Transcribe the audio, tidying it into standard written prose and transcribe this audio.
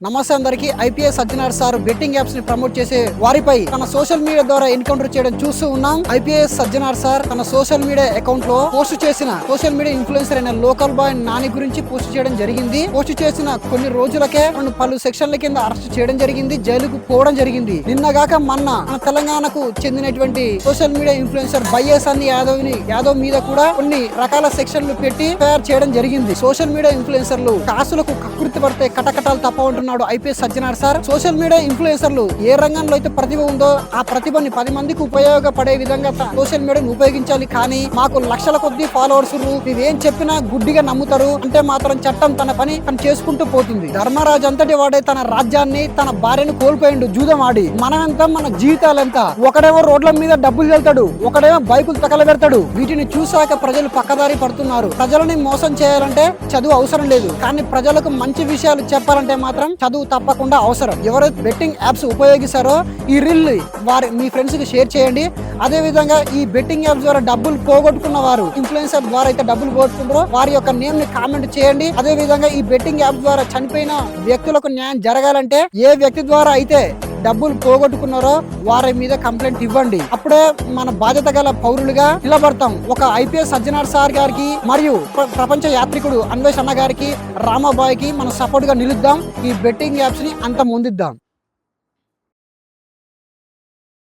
నమస్తే అందరికి. IPS Sajjanar sir betting apps ని ప్రమోట్ చేసే వారిపై తన సోషల్ మీడియా ద్వారా ఎన్కౌంటర్ చేయడం చూస్తూ ఉన్నాం. ఐపీఎస్ సజ్జనార్ సార్ తన సోషల్ మీడియా అకౌంట్ లో పోస్ట్ చేసిన సోషల్ మీడియా ఇన్ఫ్లుయెన్సర్ అయిన లోకల్ బాయ్ నాని గురించి పోస్ట్ చేయడం జరిగింది. పోస్ట్ చేసిన కొన్ని రోజులకే పలు సెక్షన్ల కింద అరెస్ట్ చేయడం జరిగింది, జైలుకు పోవడం జరిగింది. నిన్నగాక మొన్న మన తెలంగాణకు చెందినటువంటి సోషల్ మీడియా ఇన్ఫ్లుయెన్సర్ బైఎస్ఆర్ యాదవ్ మీద కూడా కొన్ని రకాల సెక్షన్లు పెట్టి తయారు చేయడం జరిగింది. సోషల్ మీడియా ఇన్ఫ్లుయెన్సర్లు కాసులకు కకృతి పడితే కటకటాలు తప్ప ఉంటున్నారు. IPS Sajjanar sir social media ఇన్ఫ్లుయెన్సర్లు ఏ రంగంలో అయితే ప్రతిభ ఉందో ఆ ప్రతిభని 10 మందికి ఉపయోగపడే విధంగా సోషల్ మీడియాను ఉపయోగించాలి. కానీ మాకు లక్షల కొద్ది ఫాలోవర్స్, ఇవేం చెప్పినా గుడ్డిగా నమ్ముతారు అంటే మాత్రం చట్టం తన పని తను చేసుకుంటూ పోతుంది. ధర్మరాజు అంతటి వాడే తన రాజ్యాన్ని తన భార్యను కోల్పోయిండు జూదం ఆడి. మనమెంత, మన జీవితాలెంత? ఒకడేమో రోడ్ల మీద డబ్బులు వెళ్తాడు, ఒకడేమో బైకులు తగలబెడతాడు. వీటిని చూసాక ప్రజలు పక్కదారి పడుతున్నారు. ప్రజలని మోసం చేయాలంటే చదువు అవసరం లేదు, కానీ ప్రజలకు మంచి విషయాలు చెప్పాలంటే మాత్రం చదువు తప్పకుండా అవసరం. ఎవరైతే బెట్టింగ్ యాప్స్ ఉపయోగిస్తారో ఈ రీల్ మీ ఫ్రెండ్స్ కి షేర్ చేయండి. అదే విధంగా ఈ బెట్టింగ్ యాప్స్ ద్వారా డబ్బులు పోగొట్టుకున్న వారు, ఇన్ఫ్లుయెన్సర్ ద్వారా అయితే డబ్బులు పోగొట్టుకుంటారో వారి యొక్క నేమ్ ని కామెంట్ చేయండి. అదే విధంగా ఈ బెట్టింగ్ యాప్ ద్వారా చనిపోయిన వ్యక్తులకు న్యాయం జరగాలంటే ఏ వ్యక్తి ద్వారా అయితే డబ్బులు పోగొట్టుకున్నారో వారి మీద కంప్లైంట్ ఇవ్వండి. అప్పుడే మన బాధ్యత గల పౌరులుగా నిలబడతాం. ఒక ఐపీఎస్ సజ్జనార్ సార్ గారికి మరియు ప్రపంచ యాత్రికుడు అన్వేష్ అన్న గారికి, రామాబాయ్ కి మనం సపోర్ట్ గా నిలుద్దాం. ఈ బెట్టింగ్ యాప్స్ ని అంత ముందిద్దాం.